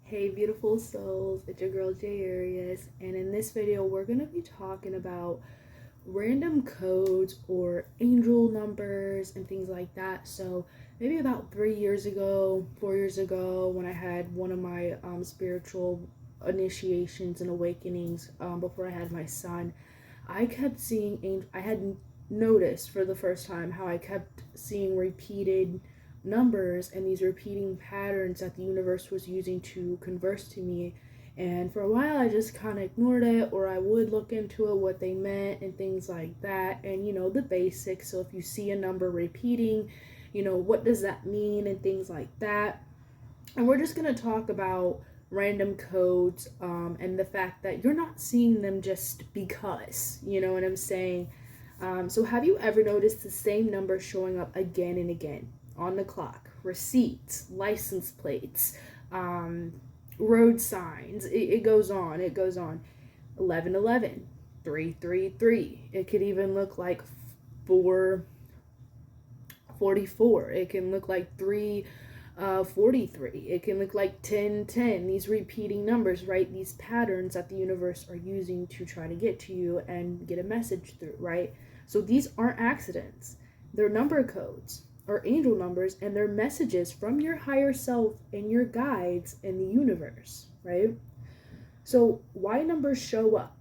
Hey beautiful souls, it's your girl Jay Arias, and in this video we're going to be talking about random codes or angel numbers and things like that. So maybe about 3 years ago, 4 years ago, when I had one of my spiritual initiations and awakenings before I had my son, I kept seeing I had noticed for the first time how I kept seeing repeated numbers and these repeating patterns that the universe was using to converse to me. And for a while I just kind of ignored it, or I would look into it, what they meant and things like that, and the basics. So if you see a number repeating, what does that mean and things like that. And we're just going to talk about random codes, and the fact that you're not seeing them just because, you know what I'm saying. So have you ever noticed the same number showing up again and again on the clock, receipts, license plates, road signs? It goes on. 1111, 333. It could even look like 444. It can look like 43. It can look like 1010. These repeating numbers, right? These patterns that the universe are using to try to get to you and get a message through, right? So these aren't accidents. They're number codes or angel numbers, and they're messages from your higher self and your guides in the universe, right? So why numbers show up?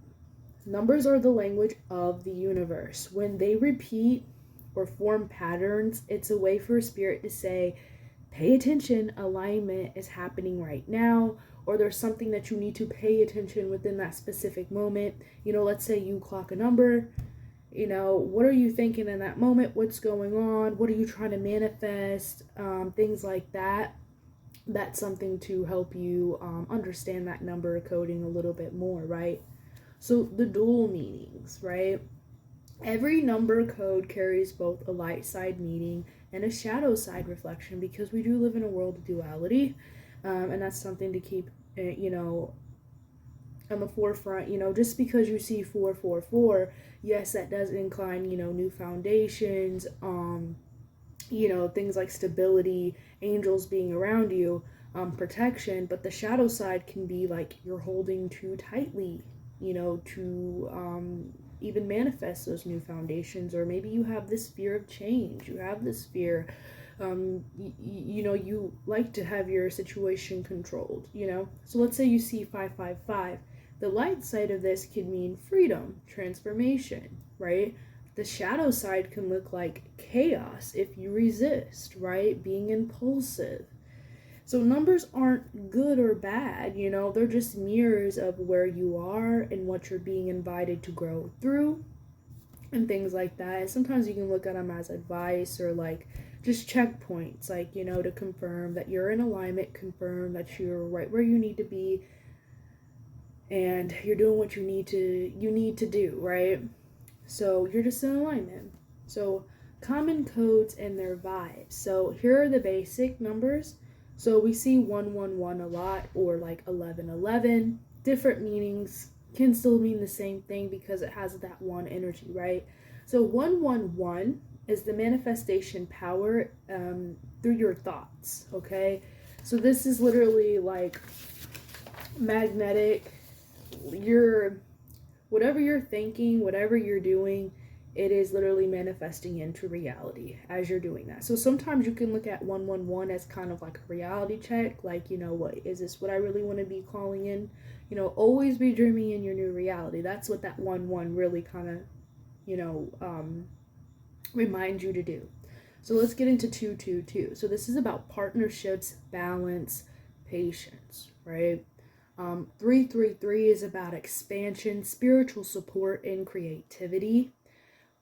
Numbers are the language of the universe. When they repeat or form patterns, it's a way for a spirit to say, pay attention, alignment is happening right now, or there's something that you need to pay attention within that specific moment. Let's say you clock a number, what are you thinking in that moment? What's going on? What are you trying to manifest? Things like that. That's something to help you understand that number coding a little bit more, right? So the dual meanings, right? Every number code carries both a light side meaning and a shadow side reflection, because we do live in a world of duality, and that's something to keep, on the forefront. Just because you see 444, yes, that does incline, new foundations, things like stability, angels being around you, protection. But the shadow side can be like you're holding too tightly, to even manifest those new foundations. Or maybe you have this fear of change. You have this fear, you like to have your situation controlled, So let's say you see 555. The light side of this could mean freedom, transformation, right? The shadow side can look like chaos if you resist, right? Being impulsive. So numbers aren't good or bad, they're just mirrors of where you are and what you're being invited to grow through and things like that. And sometimes you can look at them as advice or like just checkpoints, like, to confirm that you're in alignment, confirm that you're right where you need to be, and you're doing what you need to do, right? So you're just in alignment. So common codes and their vibes. So here are the basic numbers. So we see 111 a lot, or like 1111. Different meanings, can still mean the same thing because it has that one energy, right? So 111 is the manifestation power through your thoughts, okay? So this is literally like magnetic. Whatever you're thinking, whatever you're doing, it is literally manifesting into reality as you're doing that. So sometimes you can look at 111 as kind of like a reality check, like, what is this, what I really want to be calling in? Always be dreaming in your new reality. That's what that 1-1 really kind of, reminds you to do. So let's get into 222. So this is about partnerships, balance, patience, right? 333 is about expansion, spiritual support, and creativity.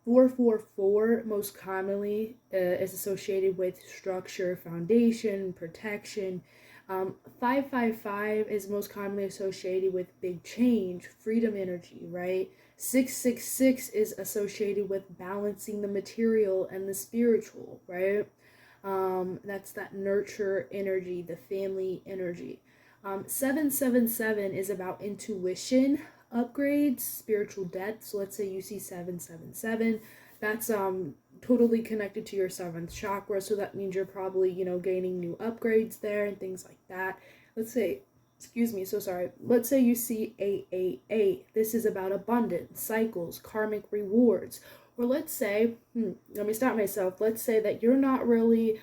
444 most commonly is associated with structure, foundation, protection. 555 is most commonly associated with big change, freedom energy, right? 666 is associated with balancing the material and the spiritual, right? That's that nurture energy, the family energy. 777 is about intuition, upgrades, spiritual depth. So let's say you see 777. That's totally connected to your 7th chakra. So that means you're probably, gaining new upgrades there and things like that. Let's say excuse me, so sorry. Let's say you see 888. This is about abundance, cycles, karmic rewards. Or let's say, let me stop myself. Let's say that you're not really,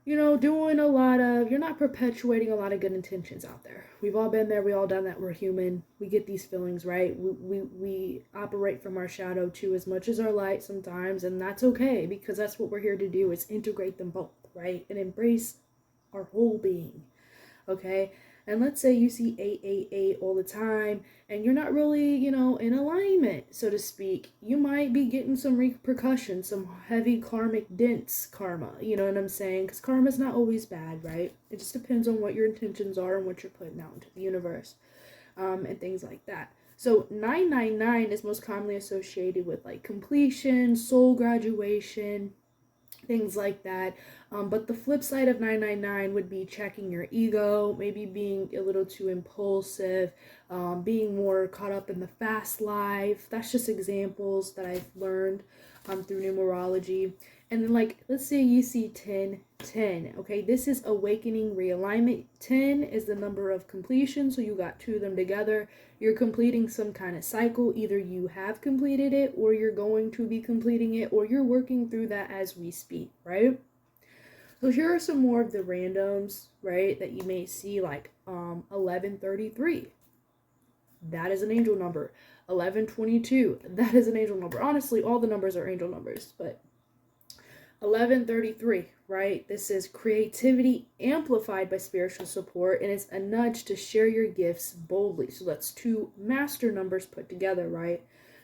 doing you're not perpetuating a lot of good intentions out there. We've all been there. We all done that. We're human. We get these feelings, right? We operate from our shadow too as much as our light sometimes. And that's okay, because that's what we're here to do, is integrate them both, right? And embrace our whole being. Okay. And let's say you see 888 all the time and you're not really, in alignment, so to speak. You might be getting some repercussions, some heavy karmic dents, karma. You know what I'm saying? Because karma's not always bad, right? It just depends on what your intentions are and what you're putting out into the universe, and things like that. So 999 is most commonly associated with like completion, soul graduation, things like that. But the flip side of 999 would be checking your ego, maybe being a little too impulsive, being more caught up in the fast life. That's just examples that I've learned through numerology. And then, like, let's say you see 1010. Okay, this is awakening, realignment. 10 is the number of completion, so you got two of them together. You're completing some kind of cycle. Either you have completed it, or you're going to be completing it, or you're working through that as we speak, right? So here are some more of the randoms, right, that you may see, like 1133. That is an angel number. 1122. That is an angel number. Honestly, all the numbers are angel numbers, but 1133, right? This is creativity amplified by spiritual support, and it's a nudge to share your gifts boldly. So that's two master numbers put together, right?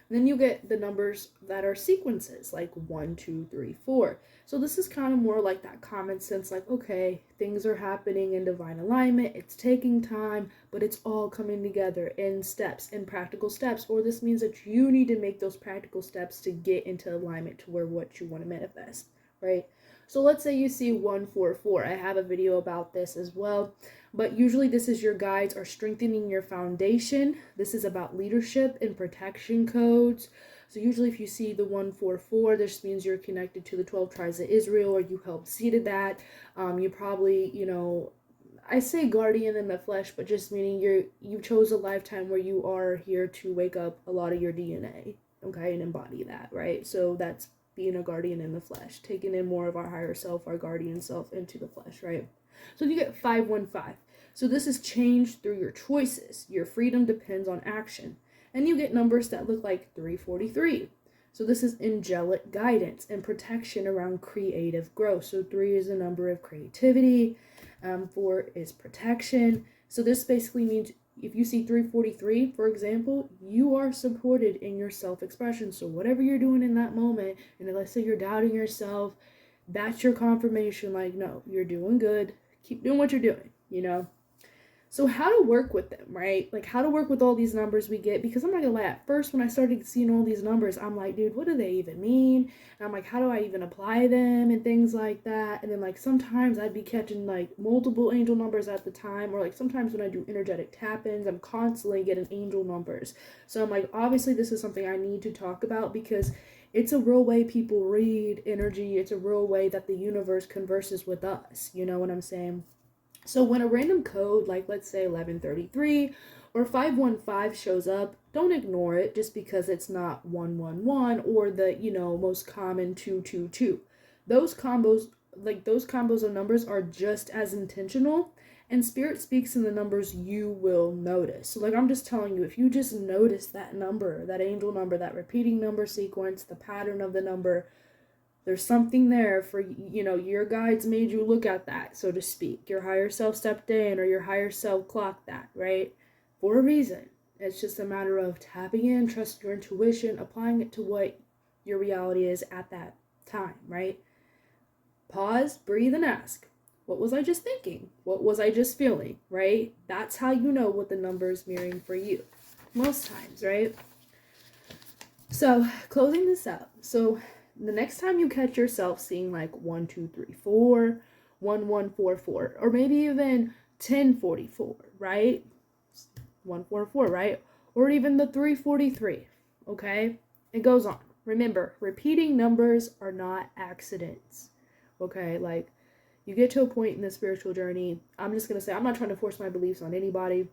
And then you get the numbers that are sequences, like 1, 2, 3, 4. So this is kind of more like that common sense, like, okay, things are happening in divine alignment. It's taking time, but it's all coming together in steps, in practical steps. Or this means that you need to make those practical steps to get into alignment to where what you want to manifest, right? So let's say you see 144. I have a video about this as well. But usually this is your guides are strengthening your foundation. This is about leadership and protection codes. So usually if you see the 144, this means you're connected to the 12 tribes of Israel, or you helped seeded that. You probably, I say guardian in the flesh, but just meaning you chose a lifetime where you are here to wake up a lot of your DNA, okay, and embody that, right? So that's being a guardian in the flesh, taking in more of our higher self, our guardian self into the flesh, right? So you get 515. So this is change through your choices. Your freedom depends on action. And you get numbers that look like 343. So this is angelic guidance and protection around creative growth. So 3 is a number of creativity. 4 is protection. So this basically means if you see 343, for example, you are supported in your self-expression. So whatever you're doing in that moment, and let's say you're doubting yourself, that's your confirmation, like, no, you're doing good. Keep doing what you're doing, So how to work with them, right? Like how to work with all these numbers we get, because I'm not gonna lie, at first when I started seeing all these numbers, I'm like, dude, what do they even mean? And I'm like, how do I even apply them and things like that? And then like sometimes I'd be catching like multiple angel numbers at the time, or like sometimes when I do energetic tap-ins, I'm constantly getting angel numbers. So I'm like, obviously this is something I need to talk about, because it's a real way people read energy. It's a real way that the universe converses with us. You know what I'm saying? So when a random code, like let's say 1133 or 515 shows up, don't ignore it just because it's not 111 or the, most common 222. Those combos of numbers are just as intentional, and spirit speaks in the numbers you will notice. So like I'm just telling you, if you just notice that number, that angel number, that repeating number sequence, the pattern of the number, there's something there for, your guides made you look at that, so to speak. Your higher self stepped in, or your higher self clocked that, right? For a reason. It's just a matter of tapping in, trust your intuition, applying it to what your reality is at that time, right? Pause, breathe, and ask, what was I just thinking? What was I just feeling, right? That's how you know what the number is mirroring for you. Most times, right? So, closing this up. So, the next time you catch yourself seeing like 1234, 1144, or maybe even 1044, right? 144, right? Or even the 343, okay? It goes on. Remember, repeating numbers are not accidents, okay? Like, you get to a point in the spiritual journey. I'm just going to say, I'm not trying to force my beliefs on anybody,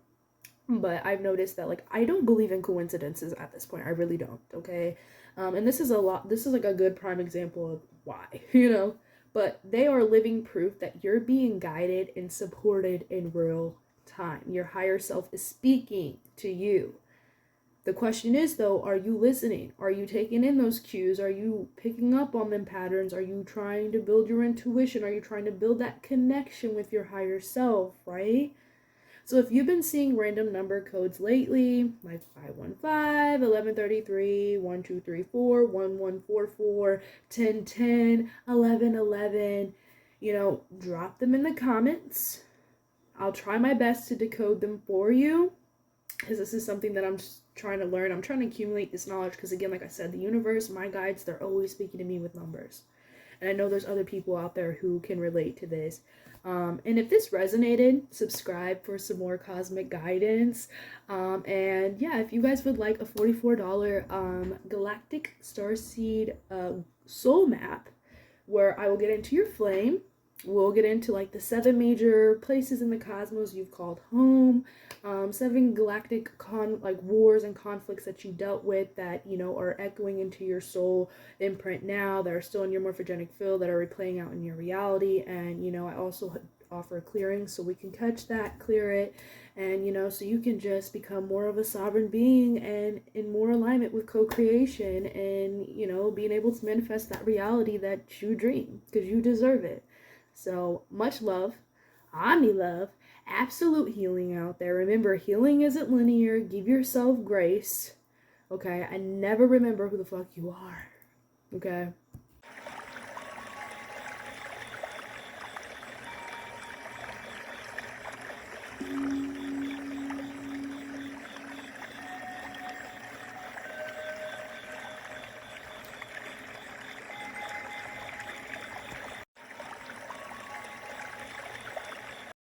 but I've noticed that, like, I don't believe in coincidences at this point. I really don't, okay? And this is like a good prime example of why, you know? But they are living proof that you're being guided and supported in real time. Your higher self is speaking to you. The question is, though, are you listening? Are you taking in those cues? Are you picking up on them patterns? Are you trying to build your intuition? Are you trying to build that connection with your higher self, right? So if you've been seeing random number codes lately, like 515, 1133, 1234, 1144, 1010, 1111, you know, drop them in the comments. I'll try my best to decode them for you, because this is something that I'm just trying to learn. I'm trying to accumulate this knowledge because, again, like I said, the universe, my guides, they're always speaking to me with numbers. And I know there's other people out there who can relate to this. And if this resonated, subscribe for some more cosmic guidance. And yeah, if you guys would like a $44 galactic starseed soul map, where I will get into your flame, we'll get into like the 7 major places in the cosmos you've called home, 7 galactic wars and conflicts that you dealt with that, you know, are echoing into your soul imprint now, that are still in your morphogenic field, that are replaying out in your reality. And, you know, I also offer clearing so we can catch that, clear it, and, you know, so you can just become more of a sovereign being and in more alignment with co-creation, and, you know, being able to manifest that reality that you dream, because you deserve it. So much love, Omni-love, absolute healing out there. Remember, healing isn't linear. Give yourself grace. Okay, I never remember who the fuck you are. Okay.